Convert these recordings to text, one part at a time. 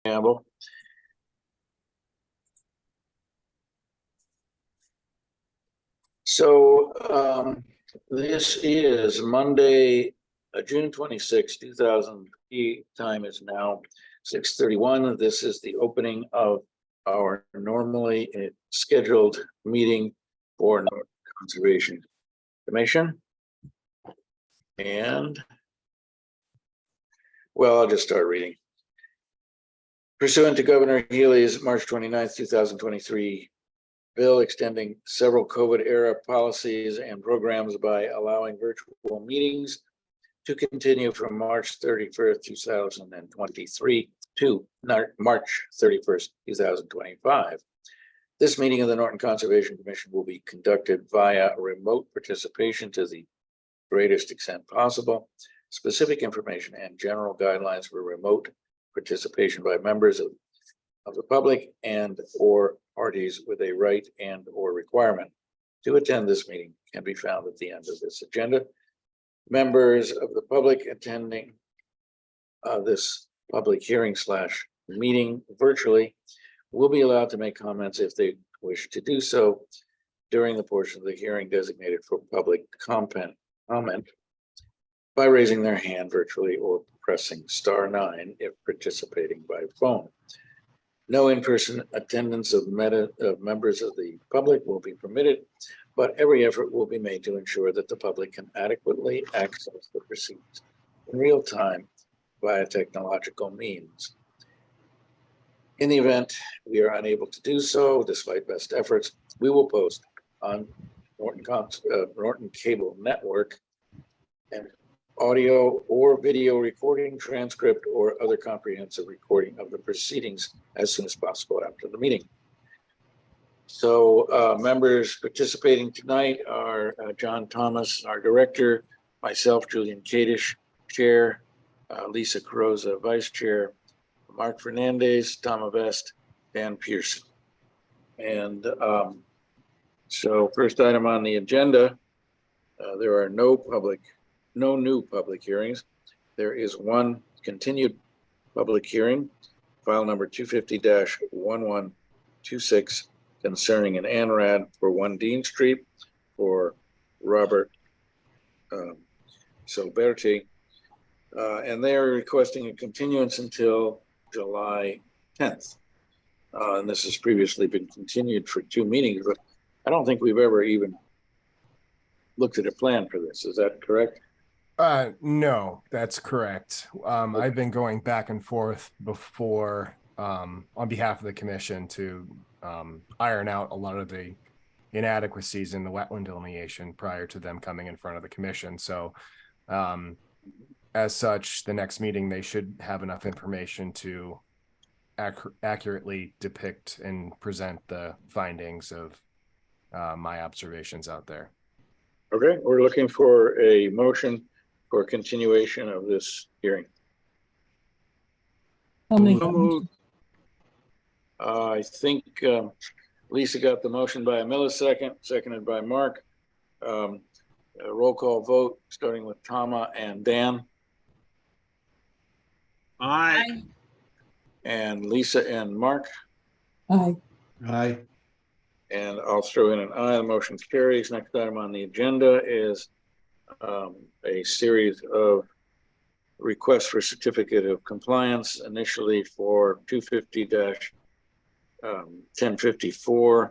Campbell. So this is Monday, June 26, 2000. Time is now 6:31. This is the opening of our normally scheduled meeting for Norton Conservation Commission. And well, I'll just start reading. Pursuant to Governor Healy's March 29th, 2023 bill extending several COVID-era policies and programs by allowing virtual meetings to continue from March 31st, 2023 to March 31st, 2025. This meeting of the Norton Conservation Commission will be conducted via remote participation to the greatest extent possible. Specific information and general guidelines for remote participation by members of the public and or parties with a right and or requirement to attend this meeting can be found at the end of this agenda. Members of the public attending this public hearing / meeting virtually will be allowed to make comments if they wish to do so during the portion of the hearing designated for public comment by raising their hand virtually or pressing *9 if participating by phone. No in-person attendance of members of the public will be permitted, but every effort will be made to ensure that the public can adequately access the proceedings in real time via technological means. In the event we are unable to do so, despite best efforts, we will post on Norton Cable Network and audio or video recording, transcript, or other comprehensive recording of the proceedings as soon as possible after the meeting. So members participating tonight are John Thomas, our director, myself, Julian Kadish, chair, Lisa Carosa, vice chair, Mark Fernandez, Tom Avest, Dan Pearson. And so first item on the agenda, there are no new public hearings. There is one continued public hearing, file number 250-1126, concerning an ANRAD for 1 Dean Street for Robert Soberti. And they are requesting a continuance until July 10th. And this has previously been continued for 2 meetings, but I don't think we've ever even looked at a plan for this. Is that correct? No, that's correct. I've been going back and forth before on behalf of the commission to iron out a lot of the inadequacies in the wetland delineation prior to them coming in front of the commission. So as such, the next meeting, they should have enough information to accurately depict and present the findings of my observations out there. Okay, we're looking for a motion for continuation of this hearing. I think Lisa got the motion by a millisecond, seconded by Mark. A roll call vote, starting with Tama and Dan. Aye. And Lisa and Mark. Aye. Aye. And I'll throw in an aye. The motion carries. Next item on the agenda is a series of requests for certificate of compliance, initially for 250-1054.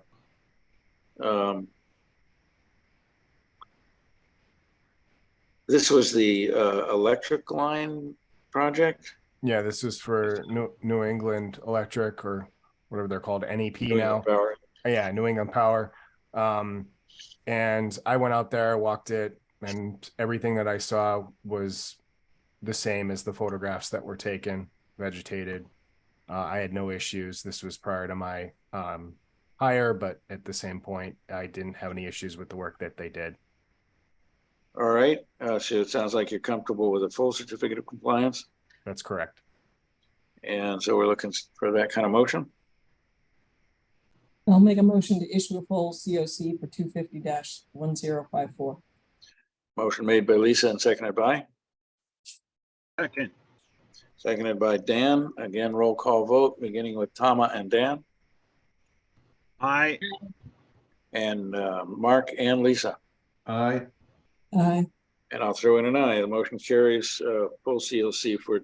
This was the electric line project. Yeah, this is for New England Electric, or whatever they're called, NEP now. Power. Yeah, New England Power. And I went out there, walked it, and everything that I saw was the same as the photographs that were taken, vegetated. I had no issues. This was prior to my hire, but at the same point, I didn't have any issues with the work that they did. All right. So it sounds like you're comfortable with a full certificate of compliance. That's correct. And so we're looking for that kind of motion. I'll make a motion to issue a full COC for 250-1054. Motion made by Lisa and seconded by? Second. Seconded by Dan. Again, roll call vote, beginning with Tama and Dan, Aye. and Mark and Lisa. Aye. Aye. And I'll throw in an aye. The motion carries, full COC for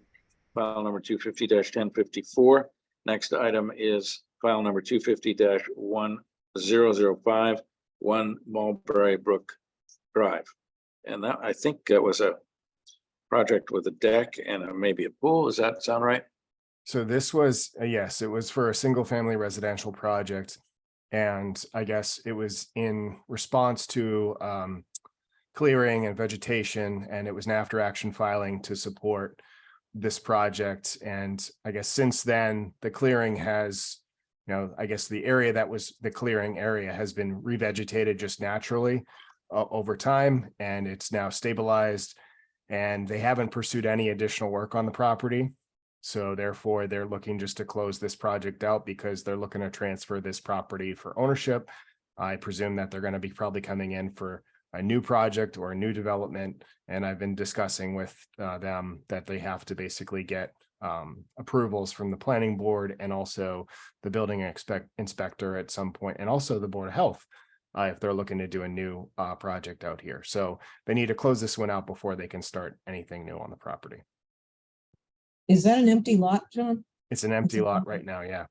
file number 250-1054. Next item is file number 250-1005, 1 Mulberry Brook Drive. And that, I think that was a project with a deck and maybe a pool. Does that sound right? So this was, yes, it was for a single family residential project. And I guess it was in response to clearing and vegetation, and it was an after action filing to support this project. And I guess since then, the clearing has, I guess the area that was the clearing area has been revegetated just naturally over time, and it's now stabilized, and they haven't pursued any additional work on the property. So therefore, they're looking just to close this project out because they're looking to transfer this property for ownership. I presume that they're going to be probably coming in for a new project or a new development. And I've been discussing with them that they have to basically get approvals from the planning board and also the building inspector at some point, and also the Board of Health if they're looking to do a new project out here. So they need to close this one out before they can start anything new on the property. Is that an empty lot, John? It's an empty lot right now, yeah.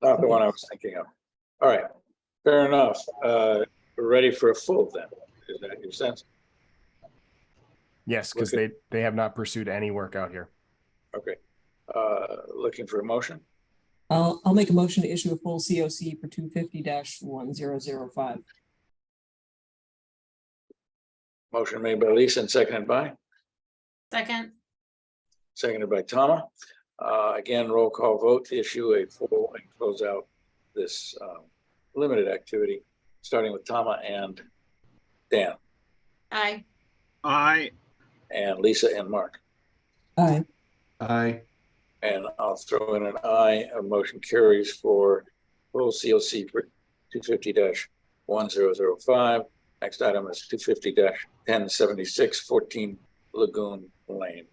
Not the one I was thinking of. All right, fair enough. We're ready for a full then. Is that your sense? Yes, because they have not pursued any work out here. Okay. Looking for a motion? I'll make a motion to issue a full COC for 250-1005. Motion made by Lisa and seconded by? Seconded by Tama. Again, roll call vote to issue a full and close out this limited activity, starting with Tama and Dan. Aye. Aye. And Lisa and Mark. Aye. Aye. And I'll throw in an aye. A motion carries for full COC for 250-1005. Next item is 250-1076, 14 Lagoon Lane.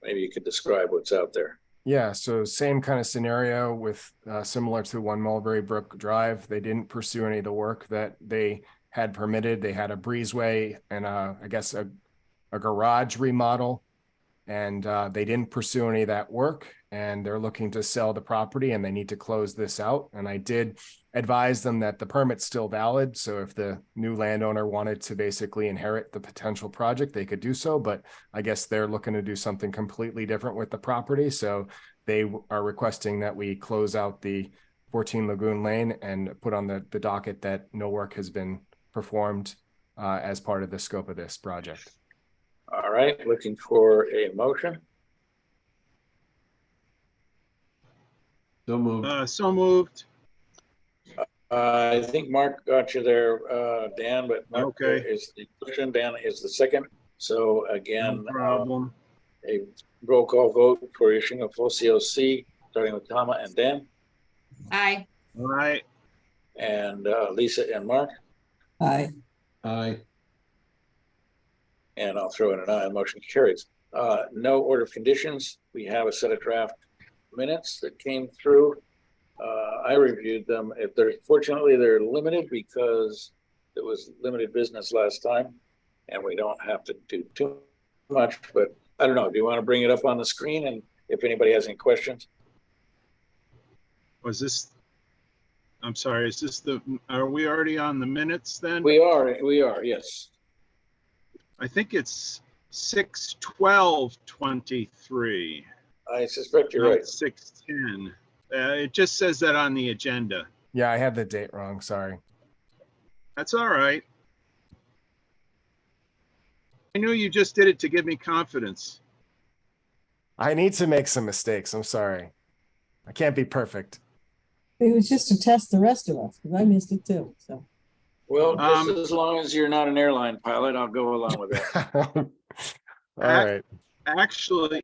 Maybe you could describe what's out there. Yeah, so same kind of scenario with similar to 1 Mulberry Brook Drive. They didn't pursue any of the work that they had permitted. They had a breezeway and I guess a garage remodel, and they didn't pursue any of that work, and they're looking to sell the property and they need to close this out. And I did advise them that the permit's still valid. So if the new landowner wanted to basically inherit the potential project, they could do so, but I guess they're looking to do something completely different with the property. So they are requesting that we close out the 14 Lagoon Lane and put on the docket that no work has been performed as part of the scope of this project. All right, looking for a motion. So moved. So moved. I think Mark got you there, Dan, but Mark Okay. is the motion, Dan is the second. So again, No problem. a roll call vote for issuing a full COC, starting with Tama and Dan, Aye. Aye. and Lisa and Mark. Aye. Aye. And I'll throw in an aye. Motion carries. No order of conditions. We have a set of draft minutes that came through. I reviewed them. If they're fortunately they're limited because it was limited business last time, and we don't have to do too much. But I don't know. Do you want to bring it up on the screen? And if anybody has any questions, Was this, I'm sorry, is this are we already on the minutes then? we are. Yes. I think it's 6/12/23. I suspect you're Not right. 6/10. It just says that on the agenda. Yeah, I had the date wrong, sorry. That's all right. I knew you just did it to give me confidence. I need to make some mistakes, I'm sorry. I can't be perfect. It was just to test the rest of us, because I missed it too, so. Well, just as long as you're not an airline pilot, I'll go along with that. All right. Actually,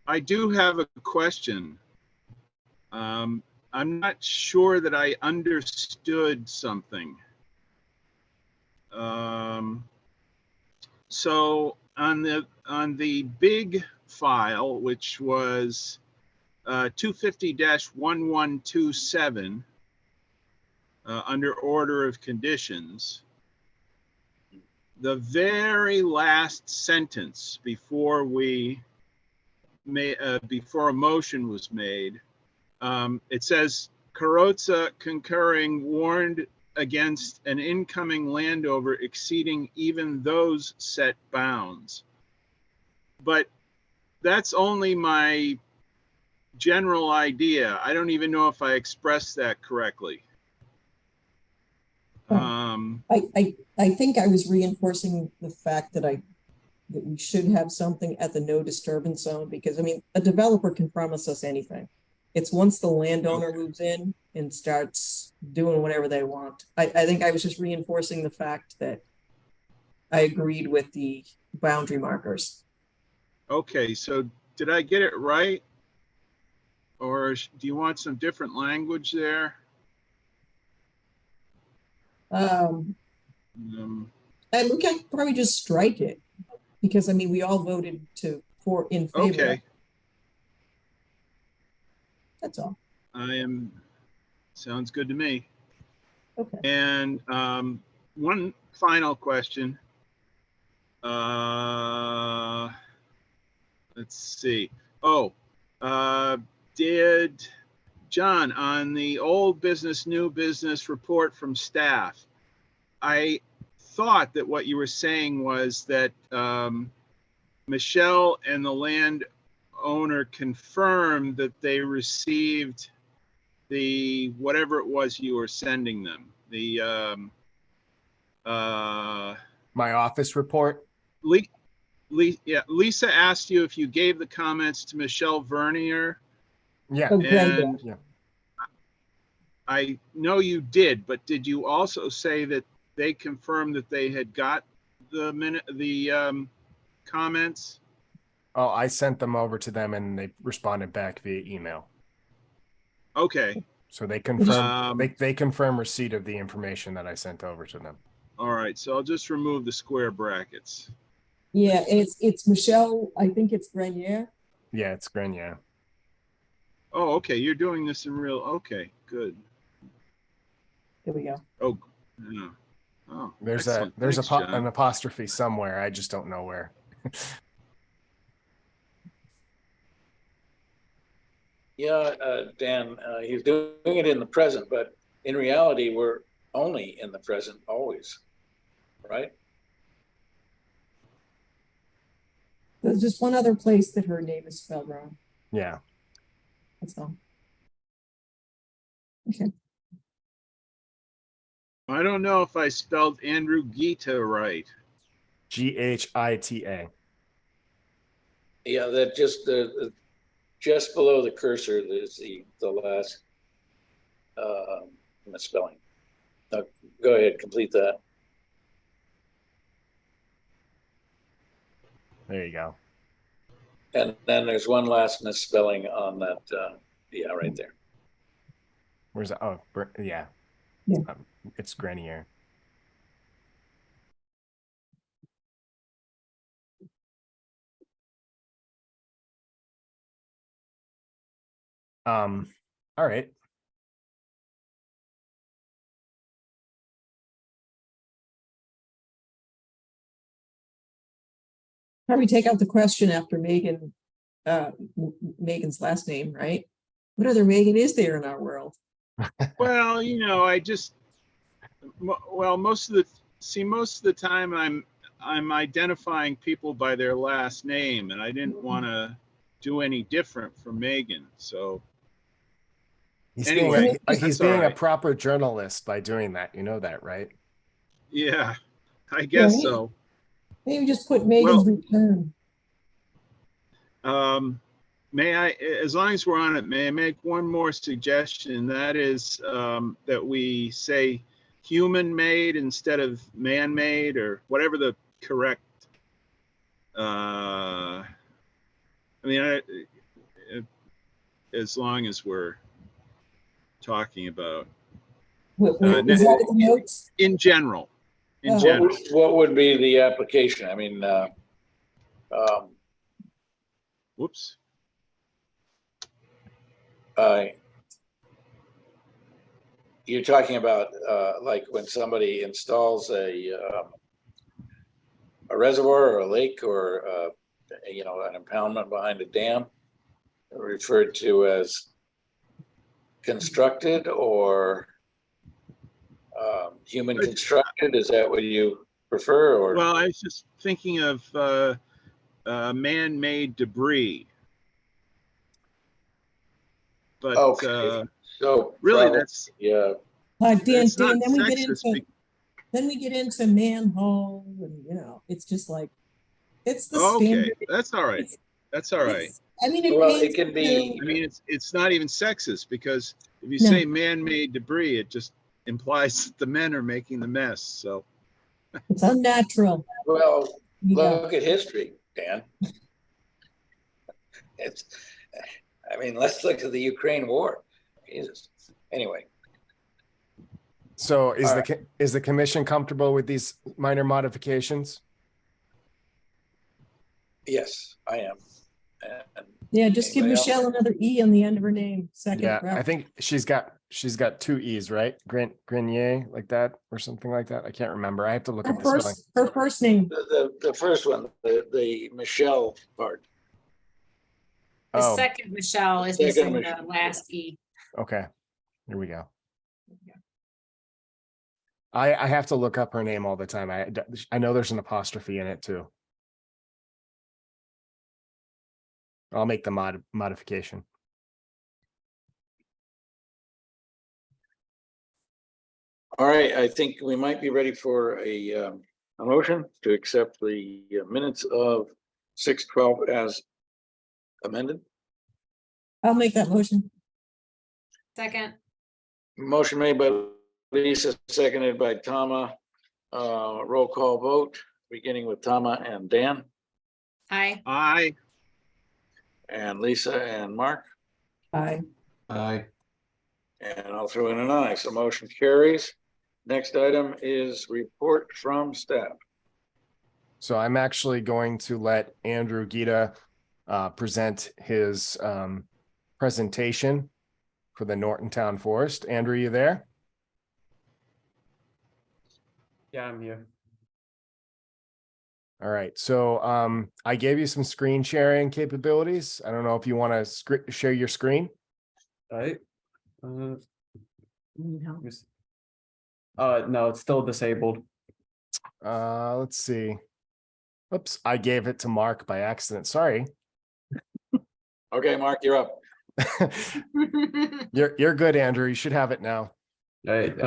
I do have a question. I'm not sure that I understood something. So on the on the big file, which was 250-1127, under order of conditions, the very last sentence before we made, before a motion was made, it says Carrozza concurring warned against an incoming landowner exceeding even those set bounds. But that's only my general idea. I don't even know if I expressed that correctly. I think I was reinforcing the fact that that we should have something at the no disturbance zone, because I mean, a developer can promise us anything. It's once the landowner moves in and starts doing whatever they want. I think I was just reinforcing the fact that I agreed with the boundary markers. Okay, so did I get it right? Or do you want some different language there? And we can probably just strike it, because I mean, we all voted in favor. Okay, That's all. sounds good to me. Okay. And one final question. Let's see. Oh, did John, on the old business, new business report from staff, I thought that what you were saying was that Michelle and the landowner confirmed that they received the whatever it was you were sending them. The My office report. yeah, Lisa asked you if you gave the comments to Michelle Vernier. Yeah. Okay. And Yeah. I know you did, but did you also say that they confirmed that they had got the comments? Oh, I sent them over to them and they responded back via email. Okay. So they confirm Um, they confirm receipt of the information that I sent over to them. All right, so I'll just remove the square brackets. Yeah, and it's Michelle, I think it's Grenier. Yeah, it's Grenier. Oh, okay, you're doing this in real, okay, good. There we go. Oh, yeah. Oh, There's excellent. there's Thanks, an John. apostrophe somewhere. I just don't know where. Yeah, Dan, he's doing it in the present, but in reality, we're only in the present always, right? There's just one other place that her name is spelled wrong. Yeah. That's all. Okay. I don't know if I spelled Andrew Gita right. GHITA. Yeah, that just below the cursor is the last misspelling. Go ahead, complete that. There you go. And then there's one last misspelling on that. Yeah, right there. Where's that? Oh, yeah. Yeah. It's Grenier. All right. Probably take out the question after Megan, Megan's last name, right? What other Megan is there in our world? Well, you know, most of the time I'm identifying people by their last name, and I didn't want to do any different for Megan. So He's anyway, he's that's all being a right. proper journalist by doing that. You know that, right? Yeah, I guess so. Maybe just put Megan's return. May I, as long as we're on it, may I make one more suggestion? That is that we say human-made instead of man-made, or whatever the correct. I mean, as long as we're talking about Is that in the notes? in general. What would be the application? I mean, Whoops. You're talking about like when somebody installs a reservoir or a lake or an impoundment behind a dam, referred to as constructed or human constructed. Is that what you prefer? Or Well, I was just thinking of man-made debris. But okay, so really, probably, that's Dan, it's not then we get sexist. into manhole and it's just like, it's the Okay, standard. that's all right. That's all right. I mean, it well, it paints can be. I mean, it's not even sexist, because if you No. say man-made debris, it just implies that the men are making the mess. So it's unnatural. Well, You got look at history, Dan. Let's look at the Ukraine war. Jesus. Anyway, So is All is the commission comfortable with these minor modifications? yes, I am. And Yeah, just give anybody else? Michelle another E on the end of her name. Second. Yeah, I round. think she's got 2 E's, right? Grenier, like that, or something like that. I can't remember. I have to look up the spelling. her first name. The first one, the Michelle part. The Oh, second Michelle is Second missing the Michelle. last E. okay. Here we go. I have to look up her name all the time. I know there's an apostrophe in it too. I'll make the modification. All right, I think we might be ready for a motion to accept the minutes of 6/12 as amended. I'll make that motion. Second, Motion made by Lisa, seconded by Tama. Roll call vote, beginning with Tama and Dan, aye. and Lisa and Mark, Aye. Aye. and I'll throw in an aye. So motion carries. Next item is report from staff. So I'm actually going to let Andrew Gita present his presentation for the Norton Town Forest. Andrew, you there? Yeah, I'm here. All right. So I gave you some screen sharing capabilities. I don't know if you want to share your screen. All right. No, it's still disabled. Let's see. Oops, I gave it to Mark by accident. Sorry. Okay, Mark, you're up. You're good, Andrew. You should have it now. All right.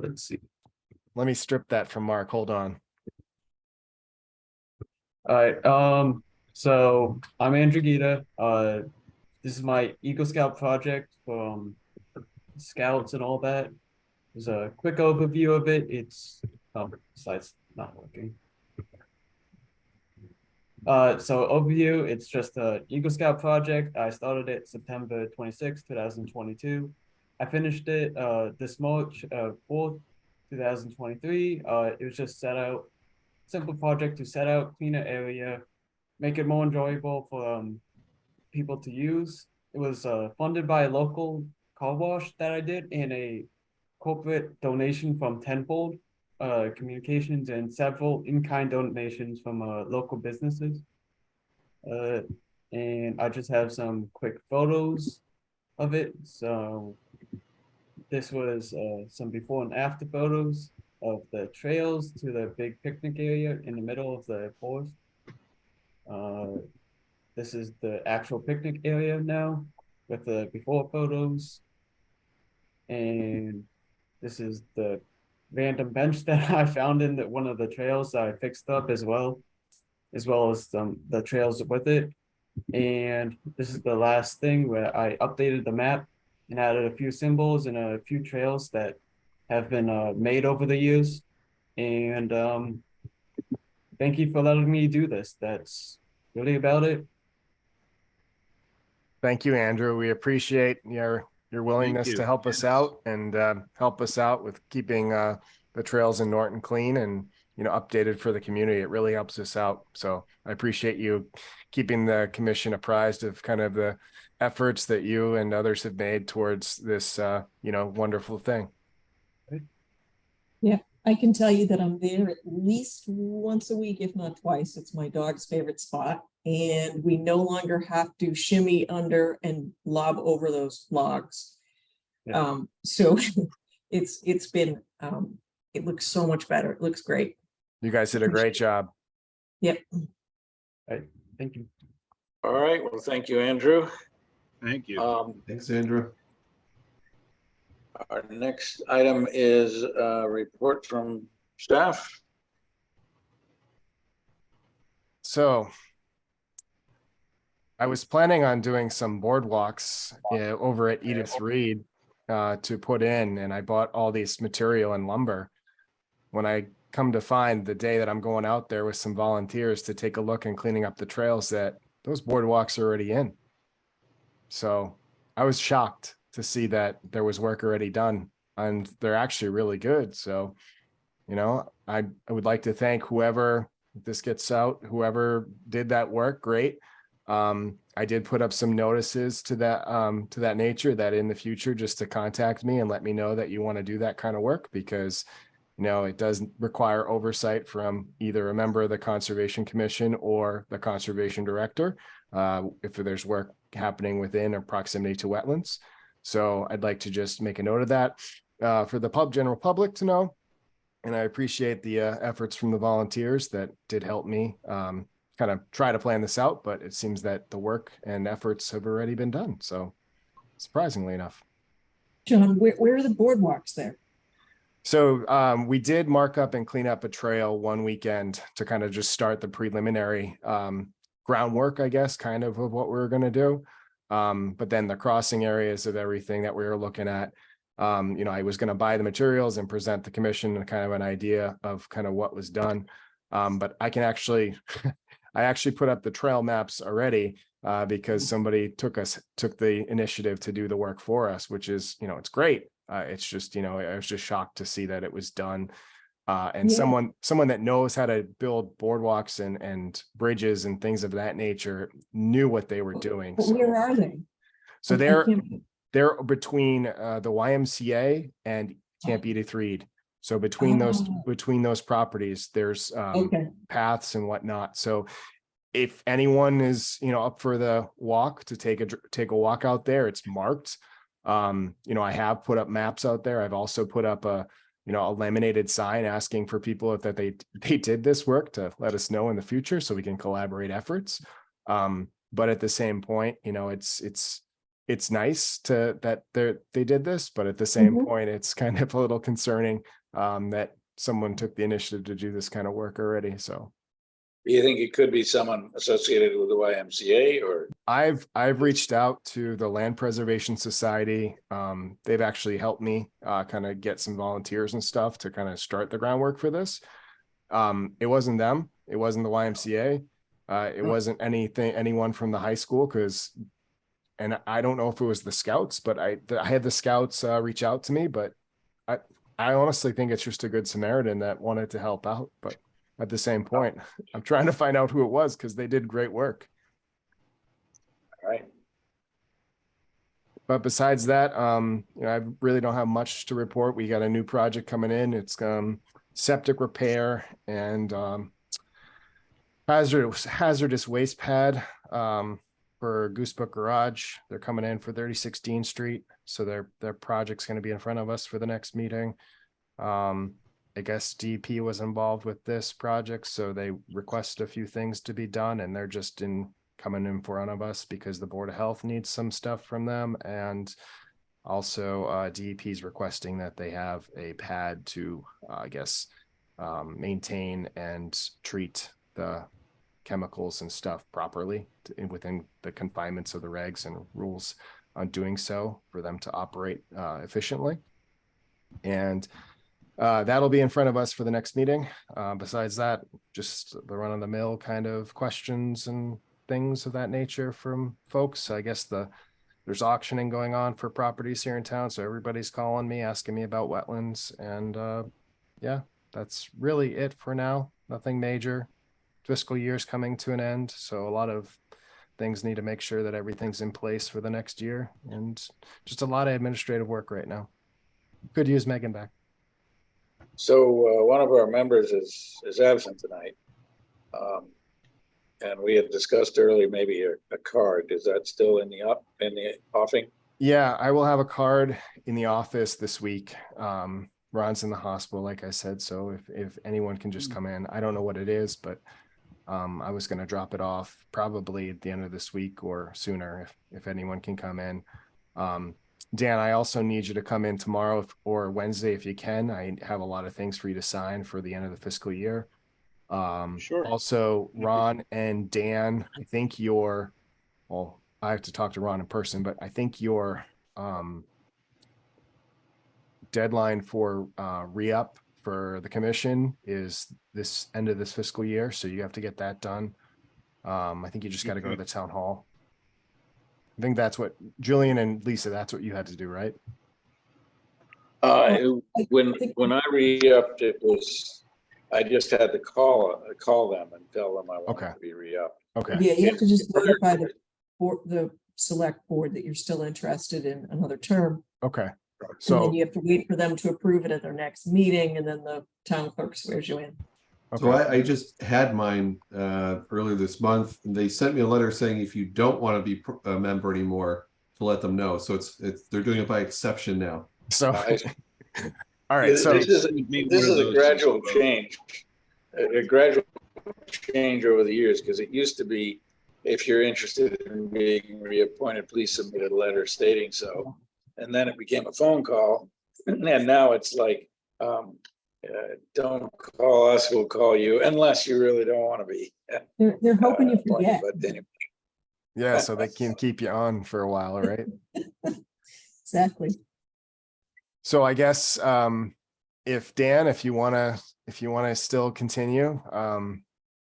Let's see. Let me strip that from Mark. Hold on. All right. So I'm Andrew Gita. This is my Eagle Scout project from Scouts and all that. There's a quick overview of it. It's slides not working. So overview, it's just a Eagle Scout project. I started it September 26, 2022. I finished it this March 4th, 2023. It was just simple project to set out, clean an area, make it more enjoyable for people to use. It was funded by a local car wash that I did, and a corporate donation from Tenfold Communications, and several in-kind donations from local businesses. And I just have some quick photos of it. So this was some before and after photos of the trails to the big picnic area in the middle of the forest. This is the actual picnic area now with the before photos. And this is the random bench that I found in one of the trails that I fixed up as well as the trails with it. And this is the last thing where I updated the map and added a few symbols and a few trails that have been made over the years. And thank you for letting me do this. That's really about it. Thank you, Andrew. We appreciate your willingness you. to help us out and help us out with keeping the trails in Norton clean. And updated for the community. It really helps us out. So I appreciate you keeping the commission apprised of kind of the efforts that you and others have made towards this, wonderful thing. Yeah, I can tell you that I'm there at least once a week, if not twice. It's my dog's favorite spot. And we no longer have to shimmy under and lob over those logs. Yeah. So it's been, it looks so much better. It looks great. You guys did a great job. Yep. Thank you. All right, well, thank you, Andrew. Thank you. Thanks, Andrew. Our next item is a report from staff. So I was planning on doing some boardwalks over at Edith Reed to put in, and I bought all this material and lumber. When I come to find the day that I'm going out there with some volunteers to take a look and cleaning up the trails, that those boardwalks are already in. So I was shocked to see that there was work already done, and they're actually really good. So, I would like to thank whoever, if this gets out, whoever did that work. Great. I did put up some notices to that nature, that in the future, just to contact me and let me know that you want to do that kind of work, because it does require oversight from either a member of the Conservation Commission or the Conservation Director if there's work happening within or proximity to wetlands. So I'd like to just make a note of that for the general public to know. And I appreciate the efforts from the volunteers that did help me kind of try to plan this out, but it seems that the work and efforts have already been done. So surprisingly enough. John, where are the boardwalks there? So we did mark up and clean up a trail one weekend to kind of just start the preliminary groundwork, I guess, kind of what we were going to do. But then the crossing areas of everything that we were looking at, I was going to buy the materials and present the commission kind of an idea of kind of what was done. But I can actually, I actually put up the trail maps already because somebody took the initiative to do the work for us, which is, it's great. It's just, I was just shocked to see that it was done. And Yeah. someone that knows how to build boardwalks and bridges and things of that nature knew what they were doing. But where are they? So I can't- they're between the YMCA and Camp Edith Reed. So between those properties, there's Okay. paths and whatnot. So if anyone is, up for the walk to take a walk out there, it's marked. I have put up maps out there. I've also put up a laminated sign asking for people if that they did this work to let us know in the future so we can collaborate efforts. But at the same point, it's nice that they did this, but at the same point, it's kind of a little concerning that someone took the initiative to do this kind of work already. So Do you think it could be someone associated with the YMCA or? I've reached out to the Land Preservation Society. They've actually helped me kind of get some volunteers and stuff to kind of start the groundwork for this. It wasn't them. It wasn't the YMCA. It wasn't anyone from the high school and I don't know if it was the scouts, but I had the scouts reach out to me, but I honestly think it's just a good Samaritan that wanted to help out. But at the same point, I'm trying to find out who it was because they did great work. All right. But besides that, I really don't have much to report. We got a new project coming in. It's septic repair and hazardous waste pad for Goosebook Garage. They're coming in for 36 Dean Street. So their project's going to be in front of us for the next meeting. I guess DP was involved with this project, so they requested a few things to be done, and they're just coming in front of us because the Board of Health needs some stuff from them, and also DEP is requesting that they have a pad to, maintain and treat the chemicals and stuff properly within the confinements of the regs and rules on doing so for them to operate efficiently. And that'll be in front of us for the next meeting. Besides that, just the run-of-the-mill kind of questions and things of that nature from folks. I guess there's auctioning going on for properties here in town, so everybody's calling me, asking me about wetlands, and that's really it for now. Nothing major. Fiscal year's coming to an end, so a lot of things need to make sure that everything's in place for the next year, and just a lot of administrative work right now. Could use Megan back. So one of our members is absent tonight. And we had discussed earlier maybe a card. Is that still in the offing? Yeah, I will have a card in the office this week. Ron's in the hospital, like I said, so if anyone can just come in, I don't know what it is, but I was going to drop it off probably at the end of this week or sooner if anyone can come in. Dan, I also need you to come in tomorrow or Wednesday if you can. I have a lot of things for you to sign for the end of the fiscal year. Sure. Also, Ron and Dan, I think well, I have to talk to Ron in person, but I think your deadline for re-up for the commission is this end of this fiscal year, so you have to get that done. I think you just got to go to the town hall. I think that's what Julian and Lisa, that's what you had to do, right? When I re-upped, I just had to call them and tell them I wanted to be re-upped. Okay. Yeah, you have to just notify the select board that you're still interested in another term. Okay. And then So, you have to wait for them to approve it at their next meeting, and then the town clerk swears you in. So okay. I just had mine earlier this month. They sent me a letter saying if you don't want to be a member anymore, to let them know. So they're doing it by exception now. So, I- all right. So This is a gradual change, a gradual change over the years, because it used to be, if you're interested in being reappointed, please submit a letter stating so. And then it became a phone call. And now it's like, don't call us, we'll call you, unless you really don't want to be. They're hoping you forget. But anyway. yeah, so they can keep you on for a while, right? Exactly. So I guess if Dan, if you wanna still continue,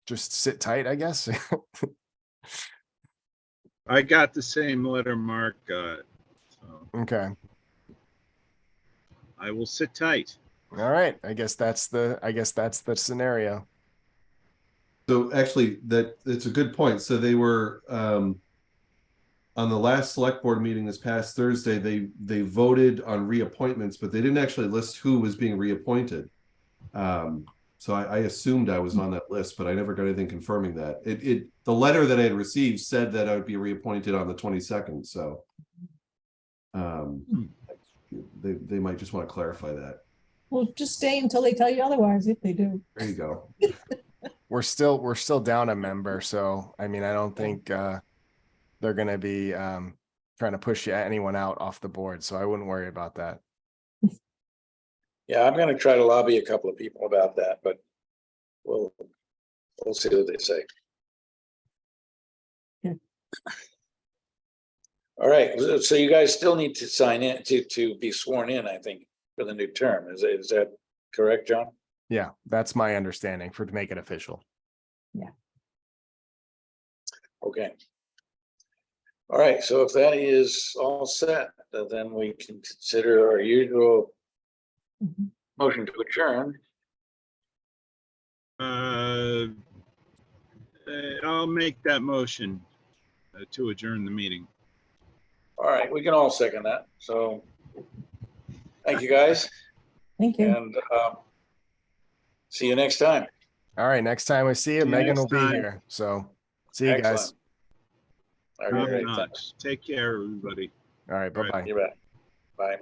just sit tight, I guess. I got the same letter Mark got. So Okay. I will sit tight. All right. I guess that's the scenario. So actually, it's a good point. So they were on the last select board meeting this past Thursday. They voted on reappointments, but they didn't actually list who was being reappointed. So I assumed I was on that list, but I never got anything confirming that. The letter that I had received said that I would be reappointed on the 22nd. So they might just want to clarify that. Well, just stay until they tell you otherwise, if they do. There you go. We're still down a member, so I mean I don't think they're gonna be trying to push anyone out off the board, so I wouldn't worry about that. Yeah, I'm going to try to lobby a couple of people about that, but we'll see what they say. Yeah. All right, so you guys still need to sign in to be sworn in, I think, for the new term. Is that correct, John? Yeah, that's my understanding to make it official. Okay. All right, so if that is all set, then we can consider our usual motion to adjourn. I'll make that motion to adjourn the meeting. All right, we can all second that. So thank you, guys, Thank you. and see you next time. All right, next time we see you, See you Megan next will be time. here. So see you guys. Excellent. All right, great. Top notch. Take care, everybody. All right, All right. bye-bye. You bet. Bye.